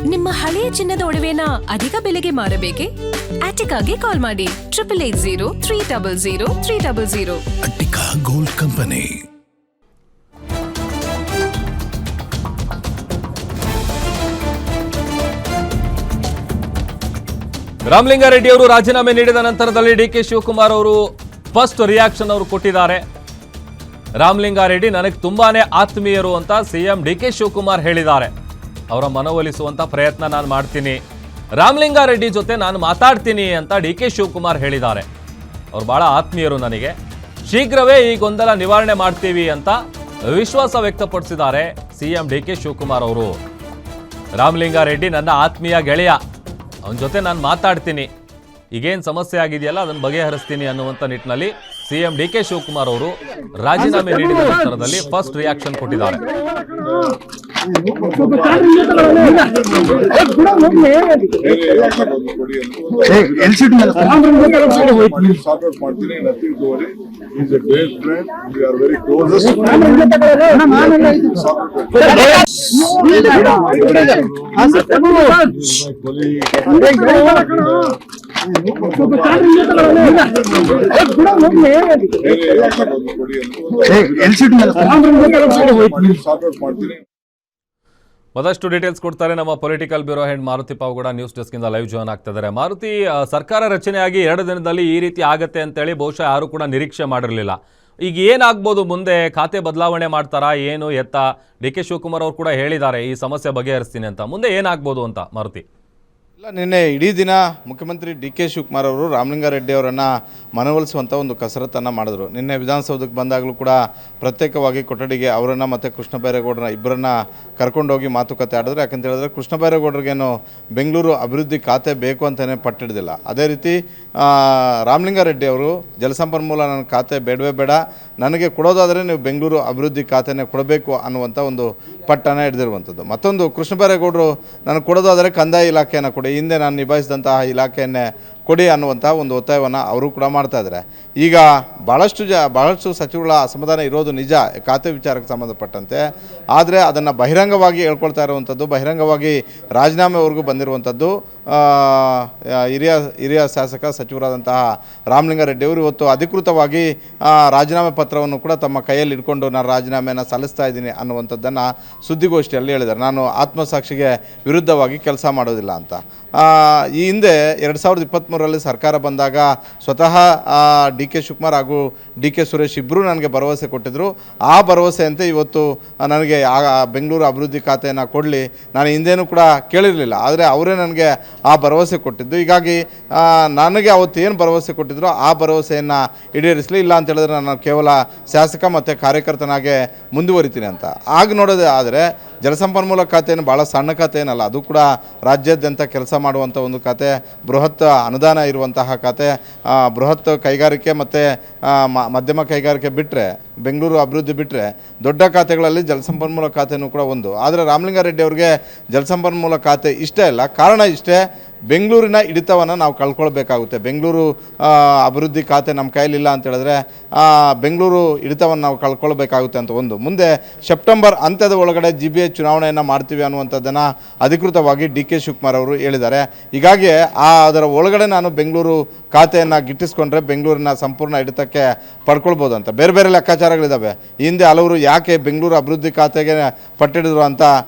ನಿಮ್ಮ ಹಳೆಯ ಚಿನ್ನದ ಒಡವೆನ ಅಧಿಕ ಬೆಲೆಗೆ ಮಾರಬೇಕೆ? ಆಟಿಕಾಗೆ ಕಾಲ್ ಮಾಡಿ 8880 ಅಟ್ಟಿಕಾ ಗೋಲ್ಡ್ ಕಂಪನಿ. ರಾಮಲಿಂಗಾರೆಡ್ಡಿ ಅವರು ರಾಜೀನಾಮೆ ನೀಡಿದ ನಂತರದಲ್ಲಿ ಡಿಕೆ ಶಿವಕುಮಾರ್ ಅವರು ಫಸ್ಟ್ ರಿಯಾಕ್ಷನ್ ಅವರು ಕೊಟ್ಟಿದ್ದಾರೆ. ರಾಮಲಿಂಗಾರೆಡ್ಡಿ ನನಗೆ ತುಂಬಾನೇ ಆತ್ಮೀಯರು ಅಂತ ಸಿಎಂ ಡಿಕೆ ಶಿವಕುಮಾರ್ ಹೇಳಿದ್ದಾರೆ. ಅವರ ಮನವೊಲಿಸುವಂತ ಪ್ರಯತ್ನ ನಾನು ಮಾಡ್ತೀನಿ, ರಾಮಲಿಂಗಾರೆಡ್ಡಿ ಜೊತೆ ನಾನು ಮಾತಾಡ್ತೀನಿ ಅಂತ ಡಿಕೆ ಶಿವಕುಮಾರ್ ಹೇಳಿದ್ದಾರೆ. ಅವ್ರು ಬಹಳ ಆತ್ಮೀಯರು ನನಗೆ, ಶೀಘ್ರವೇ ಈ ಗೊಂದಲ ನಿವಾರಣೆ ಮಾಡ್ತೀವಿ ಅಂತ ವಿಶ್ವಾಸ ವ್ಯಕ್ತಪಡಿಸಿದ್ದಾರೆ ಸಿಎಂ ಡಿಕೆ ಶಿವಕುಮಾರ್ ಅವರು. ರಾಮಲಿಂಗಾರೆಡ್ಡಿ ನನ್ನ ಆತ್ಮೀಯ ಗೆಳೆಯ, ಅವನ ಜೊತೆ ನಾನು ಮಾತಾಡ್ತೀನಿ, ಈಗೇನು ಸಮಸ್ಯೆ ಆಗಿದೆಯಲ್ಲ ಅದನ್ನು ಬಗೆಹರಿಸ್ತೀನಿ ಅನ್ನುವಂಥ ನಿಟ್ಟಿನಲ್ಲಿ ಸಿಎಂ ಡಿಕೆ ಶಿವಕುಮಾರ್ ಅವರು ರಾಜೀನಾಮೆ ನೀಡಿದ ನಂತರದಲ್ಲಿ ಫಸ್ಟ್ ರಿಯಾಕ್ಷನ್ ಕೊಟ್ಟಿದ್ದಾರೆ. ಮತ್ತಷ್ಟು ಡೀಟೇಲ್ಸ್ ಕೊಡ್ತಾರೆ ನಮ್ಮ political bureau head Maruti Pavagowda, news desk ಇಂದ ಲೈವ್ ಜಾಯ್ನ್ ಆಗ್ತಿದ್ದಾರೆ. ಮಾರುತಿ, ಸರ್ಕಾರ ರಚನೆಯಾಗಿ 2 ದಿನದಲ್ಲಿ ಈ ರೀತಿ ಆಗತ್ತೆ ಅಂತೇಳಿ ಬಹುಶಃ ಯಾರು ಕೂಡ ನಿರೀಕ್ಷೆ ಮಾಡಿರಲಿಲ್ಲ. ಈಗ ಏನಾಗ್ಬೋದು ಮುಂದೆ? ಖಾತೆ ಬದಲಾವಣೆ ಮಾಡ್ತಾರಾ ಏನು ಎತ್ತ? ಡಿ ಕೆ ಶಿವಕುಮಾರ್ ಅವರು ಕೂಡ ಹೇಳಿದ್ದಾರೆ ಈ ಸಮಸ್ಯೆ ಬಗೆಹರಿಸ್ತೀನಿ ಅಂತ. ಮುಂದೆ ಏನಾಗ್ಬೋದು ಅಂತ ಮಾರುತಿ? ಇಲ್ಲ, ನಿನ್ನೆ ಇಡೀ ದಿನ ಮುಖ್ಯಮಂತ್ರಿ ಡಿ ಕೆ ಶಿವಕುಮಾರ್ ಅವರು ರಾಮಲಿಂಗಾರೆಡ್ಡಿ ಅವರನ್ನು ಮನವೊಲಿಸುವಂಥ ಒಂದು ಕಸರತ್ತನ್ನು ಮಾಡಿದ್ರು. ನಿನ್ನೆ ವಿಧಾನಸೌಧಕ್ಕೆ ಬಂದಾಗಲೂ ಕೂಡ ಪ್ರತ್ಯೇಕವಾಗಿ ಕೊಠಡಿಗೆ ಅವರನ್ನು ಮತ್ತು ಕೃಷ್ಣ ಬೈರೇಗೌಡರನ್ನ ಇಬ್ಬರನ್ನ ಕರ್ಕೊಂಡೋಗಿ ಮಾತುಕತೆ ಆಡಿದ್ರು. ಯಾಕಂತ ಹೇಳಿದ್ರೆ ಕೃಷ್ಣ ಬೈರೇಗೌಡರಿಗೇನು ಬೆಂಗಳೂರು ಅಭಿವೃದ್ಧಿ ಖಾತೆ ಬೇಕು ಅಂತಲೇ ಪಟ್ಟಿಡ್ದಿಲ್ಲ. ಅದೇ ರೀತಿ ರಾಮಲಿಂಗಾರೆಡ್ಡಿ ಅವರು ಜಲಸಂಪನ್ಮೂಲ ನನ್ನ ಖಾತೆ ಬೇಡವೇ ಬೇಡ, ನನಗೆ ಕೊಡೋದಾದರೆ ನೀವು ಬೆಂಗಳೂರು ಅಭಿವೃದ್ಧಿ ಖಾತೆನೇ ಕೊಡಬೇಕು ಅನ್ನುವಂಥ ಒಂದು ಪಟ್ಟನ್ನು ಹಿಡಿದಿರುವಂಥದ್ದು. ಮತ್ತೊಂದು, ಕೃಷ್ಣ ಬೈರೇಗೌಡರು ನನಗೆ ಕೊಡೋದಾದರೆ ಕಂದಾಯ ಇಲಾಖೆಯನ್ನು ಕೊಡಿ, ಹಿಂದೆ ನಾನು ನಿಭಾಯಿಸಿದಂತಹ ಇಲಾಖೆಯನ್ನೇ ಕೊಡಿ ಅನ್ನುವಂಥ ಒಂದು ಒತ್ತಾಯವನ್ನು ಅವರು ಕೂಡ ಮಾಡ್ತಾಯಿದ್ದಾರೆ. ಈಗ ಭಾಳಷ್ಟು ಸಚಿವಗಳ ಅಸಮಾಧಾನ ಇರೋದು ನಿಜ ಖಾತೆ ವಿಚಾರಕ್ಕೆ ಸಂಬಂಧಪಟ್ಟಂತೆ. ಆದರೆ ಅದನ್ನು ಬಹಿರಂಗವಾಗಿ ಹೇಳ್ಕೊಳ್ತಾ ಇರುವಂಥದ್ದು, ಬಹಿರಂಗವಾಗಿ ರಾಜೀನಾಮೆವರೆಗೂ ಬಂದಿರುವಂಥದ್ದು ಹಿರಿಯ ಶಾಸಕ ಸಚಿವರಾದಂತಹ ರಾಮಲಿಂಗಾರೆಡ್ಡಿ ಅವರು ಇವತ್ತು ಅಧಿಕೃತವಾಗಿ ರಾಜೀನಾಮೆ ಪತ್ರವನ್ನು ಕೂಡ ತಮ್ಮ ಕೈಯಲ್ಲಿ ಇಟ್ಕೊಂಡು ನಾನು ರಾಜೀನಾಮೆಯನ್ನು ಸಲ್ಲಿಸ್ತಾ ಇದ್ದೀನಿ ಅನ್ನುವಂಥದ್ದನ್ನು ಸುದ್ದಿಗೋಷ್ಠಿಯಲ್ಲಿ ಹೇಳಿದ್ದಾರೆ. ನಾನು ಆತ್ಮಸಾಕ್ಷಿಗೆ ವಿರುದ್ಧವಾಗಿ ಕೆಲಸ ಮಾಡೋದಿಲ್ಲ ಅಂತ. ಈ ಹಿಂದೆ 2023ರಲ್ಲಿ ಸರ್ಕಾರ ಬಂದಾಗ ಸ್ವತಃ ಡಿ ಕೆ ಶಿವಕುಮಾರ್ ಹಾಗೂ ಡಿ ಕೆ ಸುರೇಶ್ ಇಬ್ಬರು ನನಗೆ ಭರವಸೆ ಕೊಟ್ಟಿದ್ದರು. ಆ ಭರವಸೆಯಂತೆ ಇವತ್ತು ನನಗೆ ಬೆಂಗಳೂರು ಅಭಿವೃದ್ಧಿ ಖಾತೆಯನ್ನು ಕೊಡಲಿ ನಾನು ಹಿಂದೇನೂ ಕೂಡ ಕೇಳಿರಲಿಲ್ಲ, ಆದರೆ ಅವರೇ ನನಗೆ ಆ ಭರವಸೆ ಕೊಟ್ಟಿದ್ದು. ಹೀಗಾಗಿ ನನಗೆ ಅವತ್ತು ಏನು ಭರವಸೆ ಕೊಟ್ಟಿದ್ರು ಆ ಭರವಸೆಯನ್ನು ಈಡೇರಿಸಲಿ, ಇಲ್ಲ ಅಂತ ಹೇಳಿದ್ರೆ ನಾನು ಕೇವಲ ಶಾಸಕ ಮತ್ತು ಕಾರ್ಯಕರ್ತನಾಗೆ ಮುಂದುವರಿತೀನಿ ಅಂತ. ಆಗ ನೋಡೋದೇ ಆದರೆ ಜಲಸಂಪನ್ಮೂಲ ಖಾತೆಯನ್ನು ಭಾಳ ಸಣ್ಣ ಖಾತೆ ಏನಲ್ಲ, ಅದು ಕೂಡ ರಾಜ್ಯಾದ್ಯಂತ ಕೆಲಸ ಮಾಡುವಂಥ ಒಂದು ಖಾತೆ, ಬೃಹತ್ ಅನುದಾನ ಇರುವಂತಹ ಖಾತೆ, ಬೃಹತ್ ಕೈಗಾರಿಕೆ ಮತ್ತು ಮಧ್ಯಮ ಕೈಗಾರಿಕೆ ಬಿಟ್ಟರೆ, ಬೆಂಗಳೂರು ಅಭಿವೃದ್ಧಿ ಬಿಟ್ಟರೆ ದೊಡ್ಡ ಖಾತೆಗಳಲ್ಲಿ ಜಲಸಂಪನ್ಮೂಲ ಖಾತೆಯೂ ಕೂಡ ಒಂದು. ಆದರೆ ರಾಮಲಿಂಗಾರೆಡ್ಡಿ ಅವ್ರಿಗೆ ಜಲಸಂಪನ್ಮೂಲ ಖಾತೆ ಇಷ್ಟ ಇಲ್ಲ. ಕಾರಣ ಇಷ್ಟೇ, ಬೆಂಗಳೂರಿನ ಹಿಡಿತವನ್ನು ನಾವು ಕಳ್ಕೊಳ್ಬೇಕಾಗುತ್ತೆ. ಬೆಂಗಳೂರು ಅಭಿವೃದ್ಧಿ ಖಾತೆ ನಮ್ಮ ಕೈಲಿಲ್ಲ ಅಂತ ಹೇಳಿದ್ರೆ ಬೆಂಗಳೂರು ಹಿಡಿತವನ್ನು ನಾವು ಕಳ್ಕೊಳ್ಬೇಕಾಗುತ್ತೆ ಅಂತ ಒಂದು. ಮುಂದೆ ಸೆಪ್ಟೆಂಬರ್ ಅಂತ್ಯದ ಒಳಗಡೆ GBA ಚುನಾವಣೆಯನ್ನು ಮಾಡ್ತೀವಿ ಅನ್ನುವಂಥದ್ದನ್ನು ಅಧಿಕೃತವಾಗಿ ಡಿ ಕೆ ಶಿವಕುಮಾರ್ ಅವರು ಹೇಳಿದ್ದಾರೆ. ಹೀಗಾಗಿ ಅದರ ಒಳಗಡೆ ನಾನು ಬೆಂಗಳೂರು ಖಾತೆಯನ್ನು ಗಿಟ್ಟಿಸ್ಕೊಂಡ್ರೆ ಬೆಂಗಳೂರಿನ ಸಂಪೂರ್ಣ ಹಿಡಿತಕ್ಕೆ ಪಡ್ಕೊಳ್ಬೋದು ಅಂತ. ಬೇರೆ ಬೇರೆ ಲೆಕ್ಕಾಚಾರಗಳಿದ್ದಾವೆ. ಹಿಂದೆ ಹಲವರು ಯಾಕೆ ಬೆಂಗಳೂರು ಅಭಿವೃದ್ಧಿ ಖಾತೆಗೆ ಪಟ್ಟಿಡಿದ್ರು ಅಂತ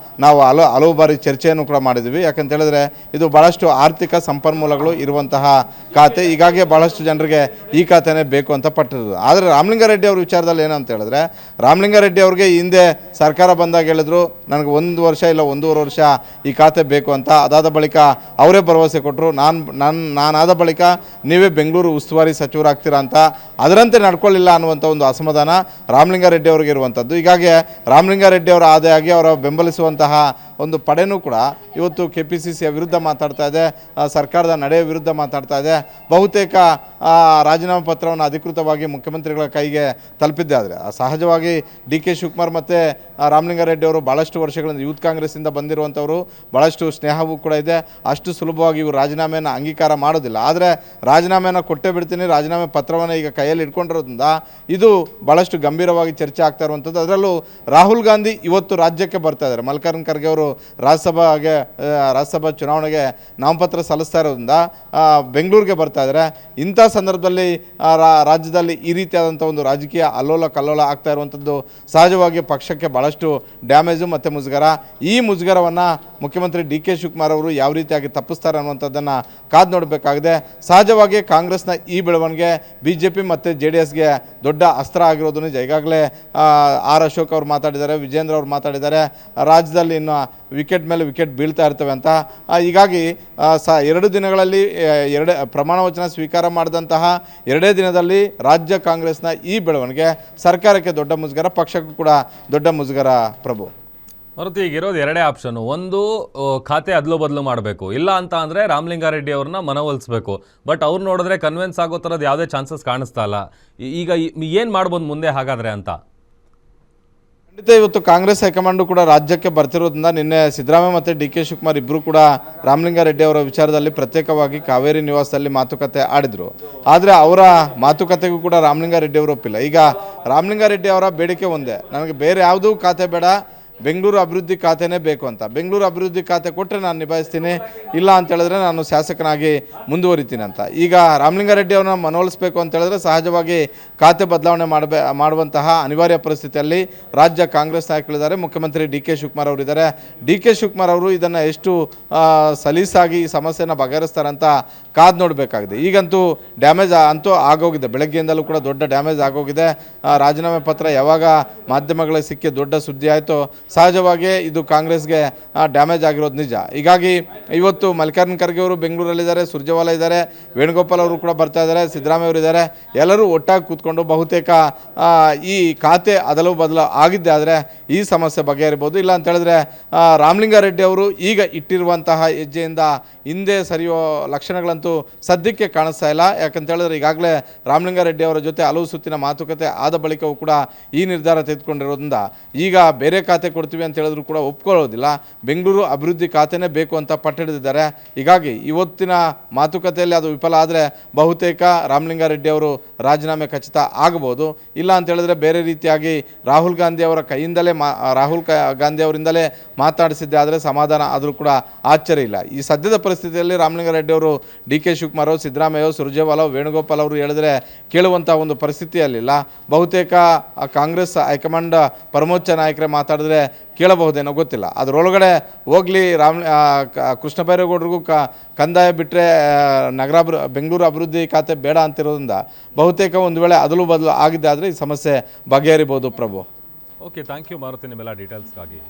ನಾವು ಹಲವು ಬಾರಿ ಚರ್ಚೆಯನ್ನು ಕೂಡ ಮಾಡಿದ್ವಿ. ಯಾಕಂತ ಹೇಳಿದ್ರೆ ಇದು ಭಾಳಷ್ಟು ಆರ್ಥಿಕ ಸಂಪನ್ಮೂಲಗಳು ಇರುವಂತಹ ಖಾತೆ, ಹೀಗಾಗಿ ಭಾಳಷ್ಟು ಜನರಿಗೆ ಈ ಖಾತೆನೇ ಬೇಕು ಅಂತ ಪಟ್ಟಿರೋದು. ಆದರೆ ರಾಮಲಿಂಗಾರೆಡ್ಡಿ ಅವ್ರ ವಿಚಾರದಲ್ಲಿ ಏನಂತ ಹೇಳಿದ್ರೆ, ರಾಮಲಿಂಗಾರೆಡ್ಡಿ ಅವ್ರಿಗೆ ಹಿಂದೆ ಸರ್ಕಾರ ಬಂದಾಗ ಹೇಳಿದ್ರು ನನಗೆ 1 ವರ್ಷ ಇಲ್ಲ 1.5 ವರ್ಷ ಈ ಖಾತೆ ಬೇಕು ಅಂತ. ಅದಾದ ಬಳಿಕ ಅವರೇ ಭರವಸೆ ಕೊಟ್ಟರು, ನಾನಾದ ಬಳಿಕ ನೀವೇ ಬೆಂಗಳೂರು ಉಸ್ತುವಾರಿ ಸಚಿವರಾಗ್ತೀರಾ ಅಂತ. ಅದರಂತೆ ನಡ್ಕೊಳ್ಳಿಲ್ಲ ಅನ್ನುವಂಥ ಒಂದು ಅಸಮಾಧಾನ ರಾಮಲಿಂಗಾರೆಡ್ಡಿ ಅವ್ರಿಗೆ ಇರುವಂಥದ್ದು. ಹೀಗಾಗಿ ರಾಮಲಿಂಗಾರೆಡ್ಡಿ ಅವರ ಆದಾಯಾಗಿ ಅವರ ಬೆಂಬಲಿಸುವಂತಹ ಒಂದು ಪಡೆನೂ ಕೂಡ ಇವತ್ತು KPCCಯ ವಿರುದ್ಧ ಮಾತಾಡ್ತಾ ಇದೆ, ಸರ್ಕಾರದ ನಡೆಯ ವಿರುದ್ಧ ಮಾತಾಡ್ತಾ ಇದೆ. ಬಹುತೇಕ ರಾಜೀನಾಮೆ ಪತ್ರವನ್ನು ಅಧಿಕೃತವಾಗಿ ಮುಖ್ಯಮಂತ್ರಿಗಳ ಕೈಗೆ ತಲುಪಿದ್ದೆ ಆದರೆ ಸಹಜವಾಗಿ ಡಿ ಕೆ ಶಿವಕುಮಾರ್ ಮತ್ತು ರಾಮಲಿಂಗಾರೆಡ್ಡಿ ಅವರು ಭಾಳಷ್ಟು ವರ್ಷಗಳಿಂದ ಯೂತ್ ಕಾಂಗ್ರೆಸ್ಸಿಂದ ಬಂದಿರುವಂಥವರು, ಭಾಳಷ್ಟು ಸ್ನೇಹವೂ ಕೂಡ ಇದೆ. ಅಷ್ಟು ಸುಲಭವಾಗಿ ಇವರು ರಾಜೀನಾಮೆಯನ್ನು ಅಂಗೀಕಾರ ಮಾಡೋದಿಲ್ಲ. ಆದರೆ ರಾಜೀನಾಮೆಯನ್ನು ಕೊಟ್ಟೇ ಬಿಡ್ತೀನಿ, ರಾಜೀನಾಮೆ ಪತ್ರವನ್ನು ಈಗ ಕೈಯಲ್ಲಿ ಇಟ್ಕೊಂಡಿರೋದ್ರಿಂದ ಇದು ಭಾಳಷ್ಟು ಗಂಭೀರವಾಗಿ ಚರ್ಚೆ ಆಗ್ತಾ ಇರುವಂಥದ್ದು. ಅದರಲ್ಲೂ ರಾಹುಲ್ ಗಾಂಧಿ ಇವತ್ತು ರಾಜ್ಯಕ್ಕೆ ಬರ್ತಾ ಇದ್ದಾರೆ. ಮಲ್ಲಿಕಾರ್ಜುನ ಖರ್ಗೆ ಅವರು ರಾಜ್ಯಸಭಾ ಚುನಾವಣೆಗೆ ನಾಮಪತ್ರ ಸಲ್ಲಿಸ್ತಾ ಇರೋದ್ರಿಂದ ಬೆಂಗಳೂರಿಗೆ ಬರ್ತಾ ಇದ್ದಾರೆ. ಇಂಥ ಸಂದರ್ಭದಲ್ಲಿ ರಾಜ್ಯದಲ್ಲಿ ಈ ರೀತಿಯಾದಂಥ ಒಂದು ರಾಜಕೀಯ ಅಲ್ಲೋಲ ಕಲ್ಲೋಲ ಆಗ್ತಾ ಇರುವಂಥದ್ದು ಸಹಜವಾಗಿ ಪಕ್ಷಕ್ಕೆ ಭಾಳಷ್ಟು ಡ್ಯಾಮೇಜು ಮತ್ತು ಮುಜುಗರ. ಈ ಮುಜುಗರವನ್ನು ಮುಖ್ಯಮಂತ್ರಿ ಡಿ ಕೆ ಶಿವಕುಮಾರ್ ಅವರು ಯಾವ ರೀತಿಯಾಗಿ ತಪ್ಪಿಸ್ತಾರೆ ಅನ್ನುವಂಥದ್ದನ್ನು ಕಾದು ನೋಡಬೇಕಾಗಿದೆ. ಸಹಜವಾಗಿ ಕಾಂಗ್ರೆಸ್ನ ಈ ಬೆಳವಣಿಗೆ BJP ಮತ್ತು JDSಗೆ ದೊಡ್ಡ ಅಸ್ತ್ರ ಆಗಿರೋದು ನಿಜ. ಈಗಾಗಲೇ ಆರ್ ಅಶೋಕ್ ಅವರು ಮಾತಾಡಿದ್ದಾರೆ, ವಿಜೇಂದ್ರ ಅವರು ಮಾತಾಡಿದ್ದಾರೆ, ರಾಜ್ಯದಲ್ಲಿ ಇನ್ನು ವಿಕೆಟ್ ಮೇಲೆ ವಿಕೆಟ್ ಬೀಳ್ತಾ ಇರ್ತವೆ ಅಂತ. ಹೀಗಾಗಿ 2 ದಿನಗಳಲ್ಲಿ ಪ್ರಮಾಣ ವಚನ ಸ್ವೀಕಾರ ಮಾಡಿದಂತಹ 2 ದಿನದಲ್ಲಿ ರಾಜ್ಯ ಕಾಂಗ್ರೆಸ್ನ ಈ ಬೆಳವಣಿಗೆ ಸರ್ಕಾರಕ್ಕೆ ದೊಡ್ಡ ಮುಜುಗರ, ಪಕ್ಷಕ್ಕೂ ಕೂಡ ದೊಡ್ಡ ಮುಜುಗರ. ಪ್ರಭು ಹೊರತು ಈಗ ಇರೋದು 2 ಆಪ್ಷನ್. ಒಂದು ಖಾತೆ ಅದ್ಲು ಬದಲು ಮಾಡಬೇಕು, ಇಲ್ಲ ಅಂತ ಅಂದರೆ ರಾಮಲಿಂಗಾರೆಡ್ಡಿ ಅವ್ರನ್ನ ಮನವೊಲಿಸಬೇಕು. ಬಟ್ ಅವ್ರು ನೋಡಿದ್ರೆ ಕನ್ವಿನ್ಸ್ ಆಗೋ ಥರದ್ದು ಯಾವುದೇ ಚಾನ್ಸಸ್ ಕಾಣಿಸ್ತಾ ಇಲ್ಲ. ಈಗ ಏನು ಮಾಡ್ಬೋದು ಮುಂದೆ ಹಾಗಾದರೆ ಅಂತ? ಖಂಡಿತ ಇವತ್ತು ಕಾಂಗ್ರೆಸ್ ಹೈಕಮಾಂಡು ಕೂಡ ರಾಜ್ಯಕ್ಕೆ ಬರ್ತಿರೋದ್ರಿಂದ ನಿನ್ನೆ ಸಿದ್ದರಾಮಯ್ಯ ಮತ್ತು ಡಿ ಕೆ ಶಿವಕುಮಾರ್ ಇಬ್ಬರು ಕೂಡ ರಾಮಲಿಂಗಾರೆಡ್ಡಿ ಅವರ ವಿಚಾರದಲ್ಲಿ ಪ್ರತ್ಯೇಕವಾಗಿ ಕಾವೇರಿ ನಿವಾಸದಲ್ಲಿ ಮಾತುಕತೆ ಆಡಿದರು. ಆದರೆ ಅವರ ಮಾತುಕತೆಗೂ ಕೂಡ ರಾಮಲಿಂಗಾರೆಡ್ಡಿ ಅವರು ಒಪ್ಪಿಲ್ಲ. ಈಗ ರಾಮಲಿಂಗಾರೆಡ್ಡಿ ಅವರ ಬೇಡಿಕೆ ಒಂದೇ, ನನಗೆ ಬೇರೆ ಯಾವುದೂ ಖಾತೆ ಬೇಡ, ಬೆಂಗಳೂರು ಅಭಿವೃದ್ಧಿ ಖಾತೆನೇ ಬೇಕು ಅಂತ. ಬೆಂಗಳೂರು ಅಭಿವೃದ್ಧಿ ಖಾತೆ ಕೊಟ್ಟರೆ ನಾನು ನಿಭಾಯಿಸ್ತೀನಿ, ಇಲ್ಲ ಅಂತ ಹೇಳಿದ್ರೆ ನಾನು ಶಾಸಕನಾಗಿ ಮುಂದುವರಿತೀನಿ ಅಂತ. ಈಗ ರಾಮಲಿಂಗಾರೆಡ್ಡಿ ಅವ್ರನ್ನ ಮನವೊಲಿಸಬೇಕು ಅಂತ ಹೇಳಿದ್ರೆ ಸಹಜವಾಗಿ ಖಾತೆ ಬದಲಾವಣೆ ಮಾಡುವಂತಹ ಅನಿವಾರ್ಯ ಪರಿಸ್ಥಿತಿಯಲ್ಲಿ ರಾಜ್ಯ ಕಾಂಗ್ರೆಸ್ ನಾಯಕರಿದ್ದಾರೆ. ಮುಖ್ಯಮಂತ್ರಿ ಡಿ ಕೆ ಶಿವಕುಮಾರ್ ಅವರಿದ್ದಾರೆ. ಡಿ ಕೆ ಶಿವಕುಮಾರ್ ಅವರು ಇದನ್ನು ಎಷ್ಟು ಸಲೀಸಾಗಿ ಈ ಸಮಸ್ಯೆನ ಬಗೆಹರಿಸ್ತಾರೆ ಅಂತ ಕಾದು ನೋಡಬೇಕಾಗಿದೆ. ಈಗಂತೂ ಡ್ಯಾಮೇಜ್ ಅಂತೂ ಆಗೋಗಿದೆ, ಬೆಳಗ್ಗೆಯಿಂದಲೂ ಕೂಡ ದೊಡ್ಡ ಡ್ಯಾಮೇಜ್ ಆಗೋಗಿದೆ. ರಾಜೀನಾಮೆ ಪತ್ರ ಯಾವಾಗ ಮಾಧ್ಯಮಗಳಿಗೆ ಸಿಕ್ಕಿ ದೊಡ್ಡ ಸುದ್ದಿ ಆಯಿತು, ಸಹಜವಾಗಿ ಇದು ಕಾಂಗ್ರೆಸ್ಗೆ ಡ್ಯಾಮೇಜ್ ಆಗಿರೋದು ನಿಜ. ಹೀಗಾಗಿ ಇವತ್ತು ಮಲ್ಲಿಕಾರ್ಜುನ ಖರ್ಗೆ ಅವರು ಬೆಂಗಳೂರಲ್ಲಿದ್ದಾರೆ, ಸುರ್ಜೇವಾಲಾ ಇದ್ದಾರೆ, ವೇಣುಗೋಪಾಲ್ ಅವರು ಕೂಡ ಬರ್ತಾ ಇದ್ದಾರೆ, ಸಿದ್ದರಾಮಯ್ಯ ಅವರು ಇದ್ದಾರೆ. ಎಲ್ಲರೂ ಒಟ್ಟಾಗಿ ಕೂತ್ಕೊಂಡು ಬಹುತೇಕ ಈ ಖಾತೆ ಅದಲು ಬದಲು ಆಗಿದ್ದೆ ಆದರೆ ಈ ಸಮಸ್ಯೆ ಬಗೆಹರಿಬೋದು. ಇಲ್ಲ ಅಂತ ಹೇಳಿದ್ರೆ ರಾಮಲಿಂಗಾರೆಡ್ಡಿ ಅವರು ಈಗ ಇಟ್ಟಿರುವಂತಹ ಹೆಜ್ಜೆಯಿಂದ ಹಿಂದೆ ಸರಿಯೋ ಲಕ್ಷಣಗಳಂತೂ ಸದ್ಯಕ್ಕೆ ಕಾಣಿಸ್ತಾ ಇಲ್ಲ. ಯಾಕಂತ ಹೇಳಿದ್ರೆ ಈಗಾಗಲೇ ರಾಮಲಿಂಗಾರೆಡ್ಡಿ ಅವರ ಜೊತೆ ಹಲವು ಸುತ್ತಿನ ಮಾತುಕತೆ ಆದ ಬಳಿಕವೂ ಕೂಡ ಈ ನಿರ್ಧಾರ ತೆಗೆದುಕೊಂಡಿರೋದ್ರಿಂದ ಈಗ ಬೇರೆ ಖಾತೆ ಕೊಡ್ತೀವಿ ಅಂತ ಹೇಳಿದ್ರು ಕೂಡ ಒಪ್ಕೊಳ್ಳೋದಿಲ್ಲ. ಬೆಂಗಳೂರು ಅಭಿವೃದ್ಧಿ ಖಾತೆನೇ ಬೇಕು ಅಂತ ಪಟ್ಟಿಡಿದ್ದಾರೆ. ಹೀಗಾಗಿ ಇವತ್ತಿನ ಮಾತುಕತೆಯಲ್ಲಿ ಅದು ವಿಫಲ ಆದರೆ ಬಹುತೇಕ ರಾಮಲಿಂಗಾರೆಡ್ಡಿ ಅವರು ರಾಜೀನಾಮೆ ಖಚಿತ ಆಗಬಹುದು. ಇಲ್ಲ ಅಂತ ಹೇಳಿದ್ರೆ ಬೇರೆ ರೀತಿಯಾಗಿ ರಾಹುಲ್ ಗಾಂಧಿ ಅವರ ಕೈಯಿಂದಲೇ ರಾಹುಲ್ ಗಾಂಧಿ ಅವರಿಂದಲೇ ಮಾತಾಡಿಸಿದ್ದೆ ಆದರೆ ಸಮಾಧಾನ ಆದರೂ ಕೂಡ ಆಶ್ಚರ್ಯ ಇಲ್ಲ. ಈ ಸದ್ಯದ ಪರಿಸ್ಥಿತಿಯಲ್ಲಿ ರಾಮಲಿಂಗಾರೆಡ್ಡಿ ಅವರು ಡಿ ಕೆ ಶಿವಕುಮಾರ್, ಸಿದ್ದರಾಮಯ್ಯ, ಸುರ್ಜೇವಾಲಾ, ವೇಣುಗೋಪಾಲ್ ಅವರು ಹೇಳಿದ್ರೆ ಕೇಳುವಂಥ ಒಂದು ಪರಿಸ್ಥಿತಿಯಲ್ಲಿಲ್ಲ. ಬಹುತೇಕ ಕಾಂಗ್ರೆಸ್ ಹೈಕಮಾಂಡ್ ಪರಮೋಚ್ಚ ನಾಯಕರೇ ಮಾತಾಡಿದ್ರೆ ಕೇಳಬಹುದೇನೋ ಗೊತ್ತಿಲ್ಲ. ಅದರೊಳಗಡೆ ಹೋಗಲಿ ಕೃಷ್ಣ ಬೈರೇಗೌಡರಿಗೂ ಕಂದಾಯ ಬಿಟ್ಟರೆ ಬೆಂಗಳೂರು ಅಭಿವೃದ್ಧಿ ಖಾತೆ ಬೇಡ ಅಂತಿರೋದ್ರಿಂದ ಬಹುತೇಕ ಒಂದು ವೇಳೆ ಅದಲು ಬದಲು ಆಗಿದೆ ಆದರೆ ಈ ಸಮಸ್ಯೆ ಬಗೆಹರಿಬೋದು. ಪ್ರಭು ಓಕೆ, ಥ್ಯಾಂಕ್ ಯು ಮಾರುತಿ ನಿಮ್ಮೆಲ್ಲ ಡೀಟೇಲ್ಸ್ಗಾಗಿ.